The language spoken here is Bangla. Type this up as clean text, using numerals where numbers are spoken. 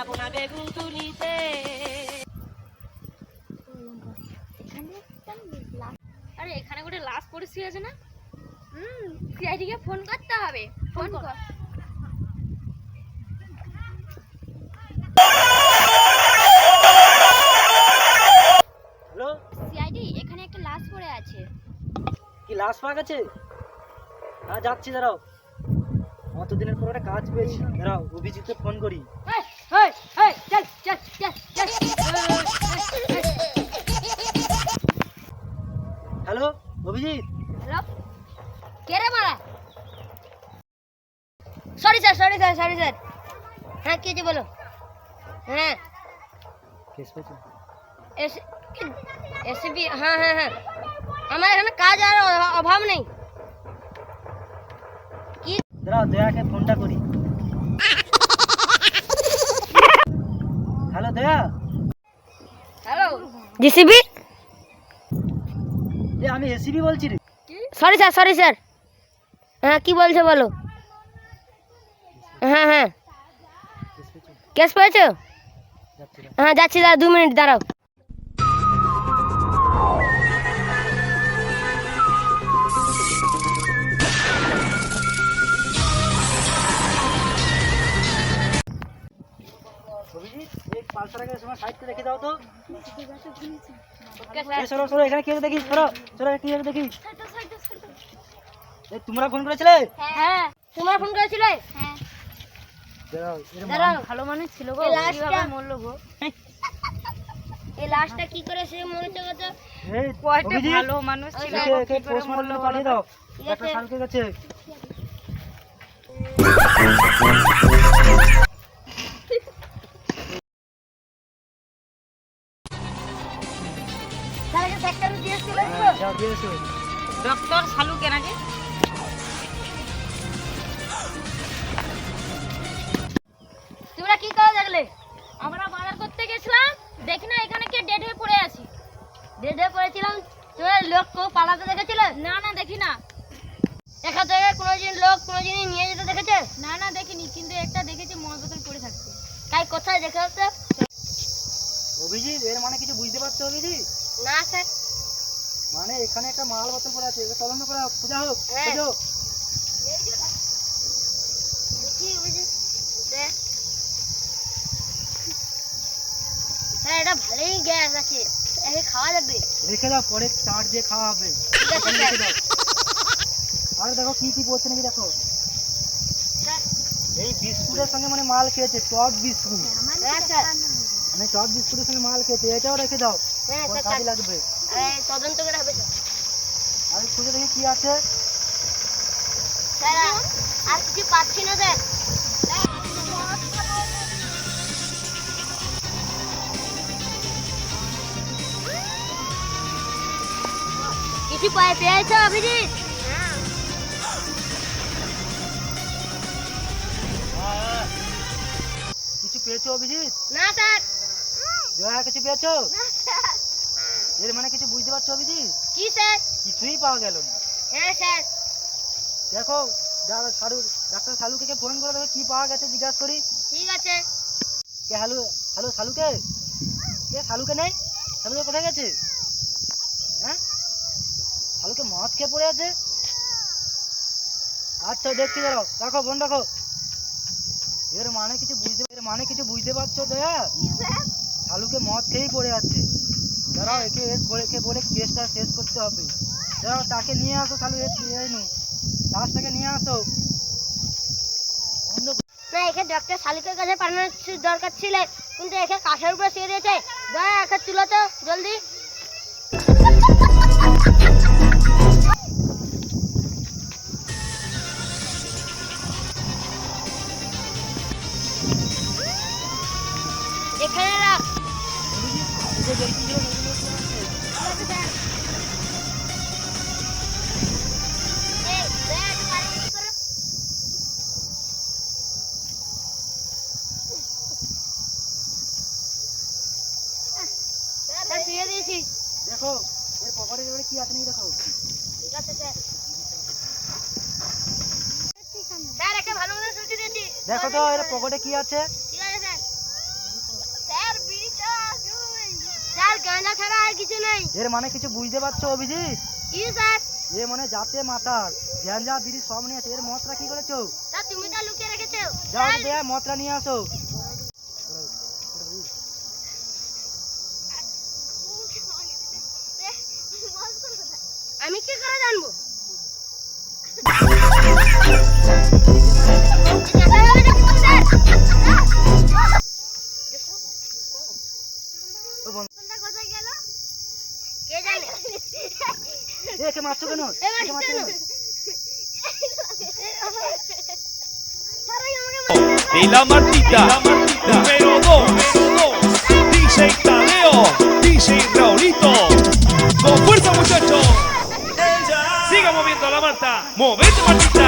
যাবো না বেগুন তুলিতে। আরে এখানে ଗୋଟେ লাশ পড়ে আছে না? সিআইডি কে ফোন করতে হবে। ফোন কর। হ্যালো সিআইডি, এখানে একটা লাশ পড়ে আছে। কি লাশ পাওয়া গেছে? হ্যাঁ যাচ্ছি, দাঁড়াও। অতদিনের পর একটা কাজ পেয়েছি, দাঁড়াও অভিজিৎকে ফোন করি। চল চল চল চল। হ্যালো অভিজিৎ। হ্যালো, কে রে মারা? Sorry sir. হ্যাঁ কি যে বলো। হ্যাঁ কেস পেয়েছো? এসবি, হ্যাঁ আমার এখানে কাজ আর অভাব নেই। কি? দাঁড়াও দয়াকে ফোনটা করি। হ্যালো দয়া। Hello JCB. আমি এসিবি বলছি রে। Sorry sir. হ্যাঁ কি বলছো বলো। হ্যাঁ কেস পেয়েছো? হ্যাঁ যাচ্ছি, দাঁড়া 2 মিনিট দাঁড়াও। অভিজিৎ এই পালসারকে সময় সাইডে রেখে দাও তো। ওকে সরো এখানে কি দেখি, সরো কি দেখি। এই তোমরা ফোন করেছিলে? হ্যাঁ তোমরা ফোন করেছিলে? হ্যাঁ দাঁড়াও ভালো মানুষ ছিল গো, কিভাবে মরলো গো? এই লাশটা কি করে সে মরেছে গো? তো এই কয়টা ভালো মানুষ ছিল গো, একে পোস্টমর্টমে পাঠিয়ে দাও। ডাক্তার শালকে গেছে। তাহলে সেক্টরে দিয়েছিল যাও দিয়ে এসো। ডক্টর শালুকে নাকি? তোমরা কি করে দেখলে? আমরা বাজার করতে গেছিলাম, দেখি না এখানে কে ডেড হয়ে পড়ে আছে। ডেড হয়ে পড়েছিলাম, তোমরা লোক কেউ পালাতে দেখেছিলে? না দেখি না। এখান থেকে কোনো লোক কোনো জিনিস নিয়ে যেতে দেখেছে? না দেখিনি, কিন্তু একটা দেখেছি মদ বোতল পড়ে থাকছে। তাই কোথায় দেখে হচ্ছে? অভিজিৎ এর মানে কিছু বুঝতে পারছো অভিজিৎ? না স্যার। মানে এখানে একটা মাল বোতল পড়ে আছে, তদন্ত করা খোঁজা হোক। হ্যাঁ। খোঁজো। স্যার এটা ভালোই গ্যাস আছে, একে খাওয়া যাবে? রেখে দাও, পরে চাট দিয়ে খাওয়া হবে। ঠিক আছে রেখে স্যার। দাও। আর দেখো কি পড়ছে নাকি দেখো। স্যার এই বিস্কুটের সঙ্গে মানে মাল খেয়েছে, টক বিস্কুট। হ্যাঁ স্যার। মানে টক বিস্কুটের সঙ্গে মাল খেয়েছে, এটাও রেখে দাও। হ্যাঁ পরে স্যার কাজে লাগবে। তদন্ত করে হবে স্যার। আর খুঁজে দেখি কি আছে। স্যার আর কিছু পাচ্ছি না স্যার। কিছু পেয়েছো অভিজিৎ? কিছু পেয়েছো অভিজিৎ? না স্যার। দয়া কিছু পেয়েছো? এর মানে কিছু বুঝতে পারছো অভিজিৎ? কি স্যার? কিছুই পাওয়া গেল না। হ্যাঁ স্যার। দেখো ডাক্তার শালুকে ফোন করে দেখো কি পাওয়া গেছে, জিজ্ঞাসা করি। ঠিক আছে। কে হ্যালো শালুকে? কে শালুকে নেই? শালুকে কোথায় গেছে? হ্যাঁ শালুকে মদ খেয়ে পড়ে আছে। আচ্ছা দেখছি, দাঁড়াও, রাখো ফোন রাখো। এর মানে কিছু বুঝতে পারছো দয়া? শালুকে মদ খেয়েই পড়ে আছে। দাঁড়াও একে বলে কেসটা শেষ করতে হবে। দাঁড়াও তাকে নিয়ে আসো, শালু লাশটাকে নিয়ে আসো। না একে ডক্টর শালিকের কাছে পাঠানোর দরকার ছিল, কিন্তু একে কাঠের উপরে শুয়ে দিয়েছে। দয়া একে তুলো তো জলদি। এখানে রাখ। শুয়ে দিয়েছি। দেখো এর পকেটে কি আছে নাকি দেখো। ঠিক আছে স্যার। স্যার একে ভালো মতো ছুটি দিয়েছি। দেখো তো এর পকেটে কি আছে। ঠিক আছে স্যার। স্যার কিছু নাই। এর মানে কিছু বুঝতে পারছো অভিজিৎ? কি স্যার? এ মানে যাতে মাতাল গ্যাঞ্জা বিড়ি সব নিয়ে আছে। এর মদটা কি করেছো? তা তুমি তো লুকিয়ে রেখেছো। যাও দে মদটা নিয়ে আসো। আমি কি করে জানবো? ও বন্ধু, কোথায় গেল কে জানে? একে মারছো কেন? একে মারছো কেন? De la Martita, número 2, DJ Tadeo, DJ Raulito, con fuerza muchachos, siga moviendo la Marta, movete Martita.